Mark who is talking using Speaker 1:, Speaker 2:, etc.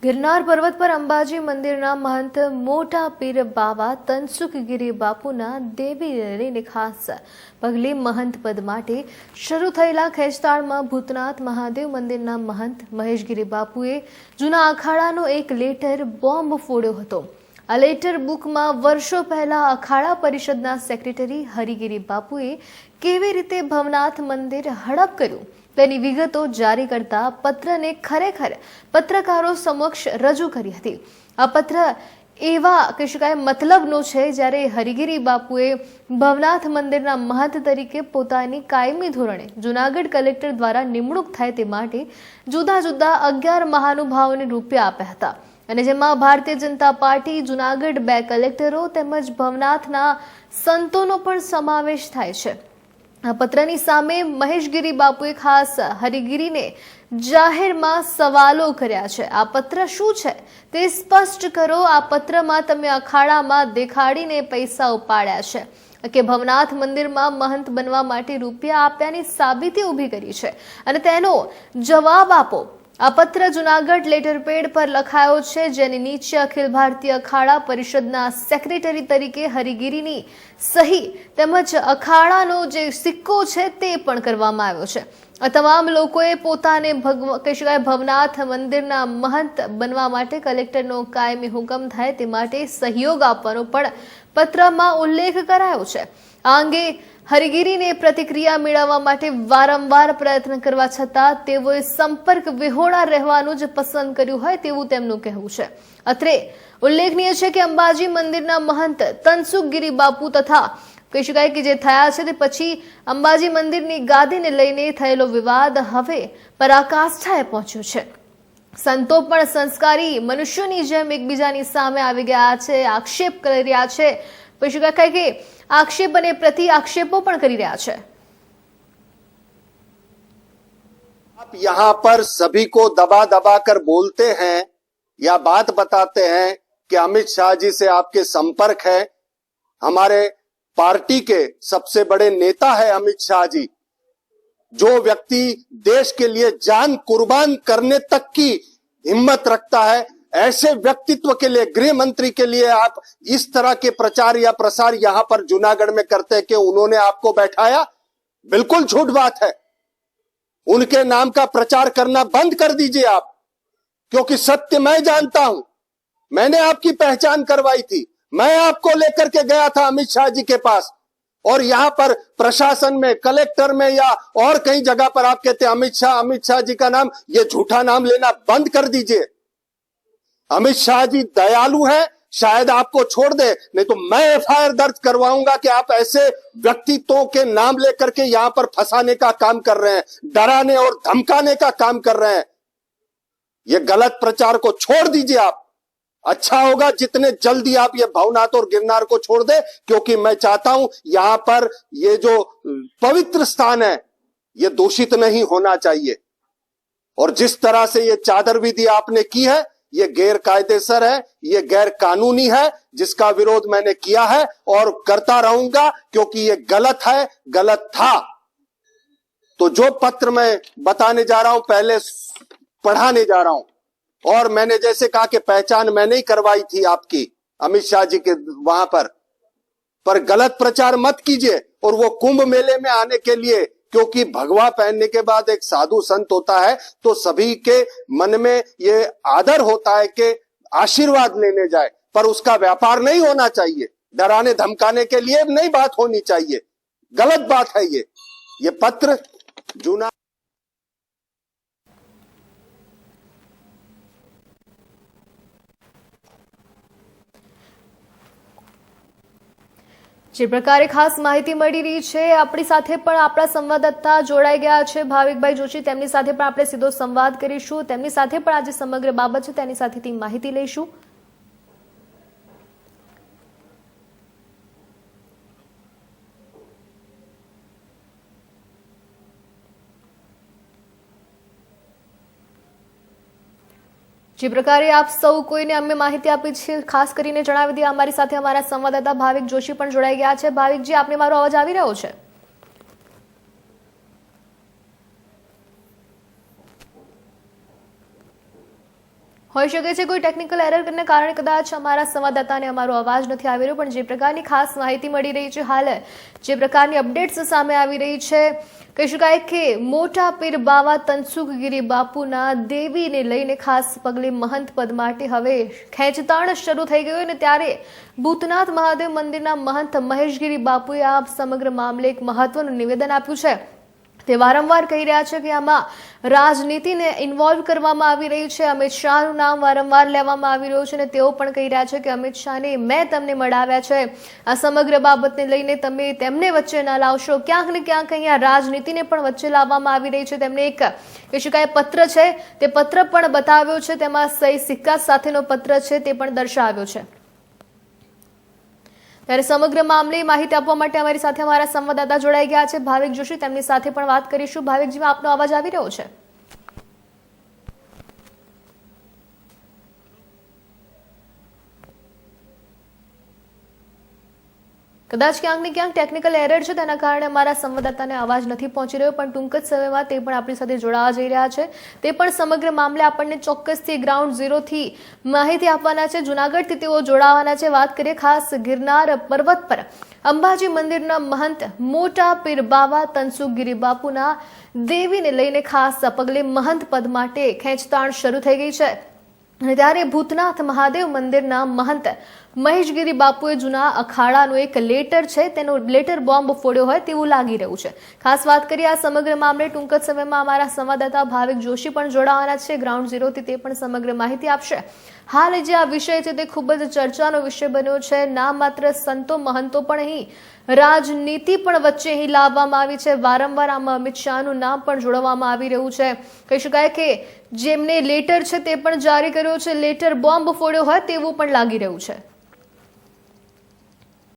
Speaker 1: गिरनार पर्वत पर अंबाजी मंदिરના महंत મોટા પીર બાવા તનસુખગીરી બાપુના દેવી લઈને ખાસ પગલે महंत પદ માટે શરૂ થયેલા ખેંચતાણમાં ભૂતનાથ મહાદેવ મંદિરના महंत મહેશગીરી બાપુએ જૂના અખાડાનો એક લેટર બોમ્બ ફોડ્યો હતો। આ લેટર બુકમાં વર્ષો પહેલા અખાડા પરિષદના સેક્રેટરી હરિગીરી બાપુએ કેવી રીતે ભવનાથ મંદિર હડપ કર્યું તેની વિગતો જારી કરતા પત્રને ખરેખર પત્રકારો સમક્ષ રજૂ કરી હતી। આ પત્ર એવા કહી શકાય મતલબનો છે જ્યારે હરિગીરી બાપુએ ભવનાથ મંદિરના મહંત તરીકે પોતાની કાયમી ધોરણે જૂનાગઢ કલેક્ટર દ્વારા નિમણૂક થાય તે માટે જુદા જુદા 11 મહાનુભાવોને રૂપિયા આપ્યા હતા અને જેમાં ભારતીય જનતા પાર્ટી જૂનાગઢ 2 કલેક્ટરો તેમજ ભવનાથના સંતોનો પણ સમાવેશ થાય છે। આ પત્રની સામે મહેશગીરી બાપુએ ખાસ હરિગીરીને જાહેરમાં સવાલો કર્યા છે। આ પત્ર શું છે તે સ્પષ્ટ કરો। આ પત્રમાં તમે અખાડામાં દેખાડીને પૈસા ઉપાડ્યા છે કે ભવનાથ મંદિરમાં महंत બનવા માટે રૂપિયા આપ્યાની સાબિતી ઊભી કરી છે અને તેનો જવાબ આપો। આ પત્ર જૂનાગઢ લેટર પેડ પર લખાયો છે જેની નીચે અખિલ ભારતીય અખાડા પરિષદના સેક્રેટરી તરીકે હરિગીરીની સહી તેમજ અખાડાનો જે સિક્કો છે તે પણ કરવામાં આવ્યો છે। આ તમામ લોકોએ પોતાને કહી શકાય ભવનાથ મંદિરના महंत બનવા માટે કલેક્ટરનો કાયમી હુકમ થાય તે માટે સહયોગ આપવાનો પણ પત્રમાં ઉલ્લેખ કરાયો છે। આ અંગે હરિગીરીને પ્રતિક્રિયા મેળવવા માટે વારંવાર પ્રયત્ન કરવા છતાં તેઓએ સંપર્ક વિહોણા રહેવાનું જ પસંદ કર્યું હોય તેવું તેમનું કહેવું છે। અત્રે ઉલ્લેખનીય છે કે અંબાજી મંદિરના महंत તનસુખગીરી બાપુ તથા કહી શકાય કે જે થયા છે તે પછી અંબાજી મંદિરની ગાદીને લઈને થયેલો વિવાદ હવે પરાકાષ્ઠાએ પહોંચ્યો છે। સંતો પણ સંસ્કારી મનુષ્યોની જેમ એકબીજાની સામે આવી ગયા છે, આક્ષેપ કરી રહ્યા છે, કહી શકાય કે आक्षेप અને प्रति आक्षेपों पण करी रहा है।
Speaker 2: आप यहाँ पर सभी को दबा दबा कर बोलते हैं या बात बताते हैं कि अमित शाह जी से आपके संपर्क है। हमारे पार्टी के सबसे बड़े नेता है अमित शाह जी, जो व्यक्ति देश के लिए जान कुर्बान करने तक की हिम्मत रखता है, ऐसे व्यक्तित्व के लिए, गृह मंत्री के लिए आप इस तरह के प्रचार या प्रसार यहां पर जूनागढ़ में करते हैं कि उन्होंने आपको बैठाया। बिल्कुल झूठ बात है। उनके नाम का प्रचार करना बंद कर दीजिए आप, क्योंकि सत्य मैं जानता हूं। मैंने आपकी पहचान करवाई थी, मैं आपको लेकर के गया था अमित शाह जी के पास, और यहां पर प्रशासन में, कलेक्टर में या और कई जगह पर आप कहते हैं अमित शाह जी का नाम, ये झूठा नाम लेना बंद कर दीजिए। अमित शाह जी दयालु हैं, शायद आपको छोड़ दे, नहीं तो मैं एफआईआर दर्ज करवाऊंगा कि आप ऐसे व्यक्तित्वों के नाम लेकर के यहां पर फंसाने का काम कर रहे हैं, डराने और धमकाने का काम कर रहे हैं। ये गलत प्रचार को छोड़ दीजिए आप। अच्छा होगा जितने जल्दी आप ये भवनाथ और गिरनार को छोड़ दे, क्योंकि मैं चाहता हूं यहां पर ये जो पवित्र स्थान है ये दूषित नहीं होना चाहिए। और जिस तरह से ये चादर विधि आपने की है ये गैर कायदेसर है, ये गैर कानूनी है, जिसका विरोध मैंने किया है और करता रहूंगा, क्योंकि ये गलत है, गलत था। तो जो पत्र मैं बताने जा रहा हूं पहले पढ़ाने जा रहा हूं। और मैंने जैसे कहा कि पहचान मैंने ही करवाई थी आपकी अमित शाह जी के वहां पर गलत प्रचार मत कीजिए। और वो कुंभ मेले में आने के लिए, क्योंकि भगवा पहनने के बाद एक साधु संत होता है तो सभी के मन में ये आदर होता है कि आशीर्वाद लेने जाए, पर उसका व्यापार नहीं होना चाहिए। डराने धमकाने के लिए नहीं बात होनी चाहिए, गलत बात है ये पत्र जूना।
Speaker 1: જે પ્રકારે ખાસ માહિતી મળી રહી છે આપણી સાથે પણ આપણા સંવાદદાતા જોડાઈ ગયા છે ભાવિકભાઈ જોશી, તેમની સાથે પણ આપણે સીધો સંવાદ કરીશું, તેમની સાથે પણ આજે સમગ્ર બાબત છે તેની સાથેથી માહિતી લઈશું। જે પ્રકારે આપ સૌ કોઈને અમે માહિતી આપી છે ખાસ કરીને જણાવી દઈએ અમારી સાથે અમારા સંવાદદાતા ભાવિક જોશી પણ જોડાઈ ગયા છે। ભાવિકજી, આપને મારો અવાજ આવી રહ્યો છે? હોઈ શકે છે કોઈ ટેકનિકલ એરરને કારણે કદાચ અમારા સંવાદદાતાને અમારો અવાજ નથી આવી રહ્યો, પણ જે પ્રકારની ખાસ માહિતી મળી રહી છે, હાલ જે પ્રકારની અપડેટ્સ સામે આવી રહી છે, કહી શકાય કે મોટા પીર બાવા તનસુખગીરી બાપુના દેવીને લઈને ખાસ પગલે મહંત પદ માટે હવે ખેંચતાણ શરૂ થઈ ગયું અને ત્યારે ભૂતનાથ મહાદેવ મંદિરના મહંત મહેશગીરી બાપુએ આ સમગ્ર મામલે એક મહત્વનું નિવેદન આપ્યું છે. તે વારંવાર કહી રહ્યા છે કે આમાં રાજનીતિને ઇન્વોલ્વ કરવામાં આવી રહી છે. અમિત શાહનું નામ વારંવાર લેવામાં આવી રહ્યું છે અને તેઓ પણ કહી રહ્યા છે કે અમિત શાહને મેં તમને મળાવ્યા છે. આ સમગ્ર બાબતને લઈને તમે તેમને વચ્ચે ના લાવશો. ક્યાંક ને ક્યાંક અહીંયા રાજનીતિને પણ વચ્ચે લાવવામાં આવી રહી છે. તેમને એક કહી શકાય પત્ર છે, તે પત્ર પણ બતાવ્યો છે, તેમાં સહી સિક્કા સાથેનો પત્ર છે તે પણ દર્શાવ્યો છે. ત્યારે સમગ્ર મામલે માહિતી આપવા માટે અમારી સાથે અમારા સંવાદદાતા જોડાઈ ગયા છે ભાવિક જોશી, તેમની સાથે પણ વાત કરીશું. ભાવિકજી, આપનો અવાજ આવી રહ્યો છે? કદાચ ક્યાંક ને ક્યાંક ટેકનિકલ એરર છે, તેના કારણે અમારા સંવાદદાતાને અવાજ નથી પહોંચી રહ્યો, પણ ટૂંક જ સમયમાં તે પણ આપણી સાથે જોડાવા જઈ રહ્યા છે. તે પણ સમગ્ર મામલે આપણને ચોક્કસથી ગ્રાઉન્ડ ઝીરોથી માહિતી આપવાના છે. જૂનાગઢથી તેઓ જોડાવાના છે. વાત કરીએ ખાસ ગિરનાર પર્વત પર અંબાજી મંદિરના મહંત મોટા પીર બાવા તનસુખગીરી બાપુના દેવીને લઈને ખાસ પગલે મહંત પદ માટે ખેંચતાણ શરૂ થઈ ગઈ છે. અને ત્યારે ભૂતનાથ મહાદેવ મંદિરના મહંત મહેશગીરી બાપુએ જૂના અખાડાનો એક લેટર છે, તેનો લેટર બોમ્બ ફોડ્યો હોય તેવું લાગી રહ્યું છે. ખાસ વાત કરીએ આ સમગ્ર મામલે ટૂંક જ સમયમાં અમારા સંવાદદાતા ભાવિક જોશી પણ જોડાવાના છે ગ્રાઉન્ડ ઝીરોથી. તે પણ સમગ્ર માહિતી આપશે. હાલ જે આ વિષય છે તે ખૂબ જ ચર્ચાનો વિષય બન્યો છે. ના માત્ર સંતો મહંતો પણ અહીં રાજનીતિ પણ વચ્ચે અહીં લાવવામાં આવી છે. વારંવાર આમાં અમિત શાહનું નામ પણ જોડવામાં આવી રહ્યું છે. કહી શકાય કે જેમને લેટર છે તે પણ જારી કર્યો છે, લેટર બોમ્બ ફોડ્યો હોય તેવું પણ લાગી રહ્યું છે.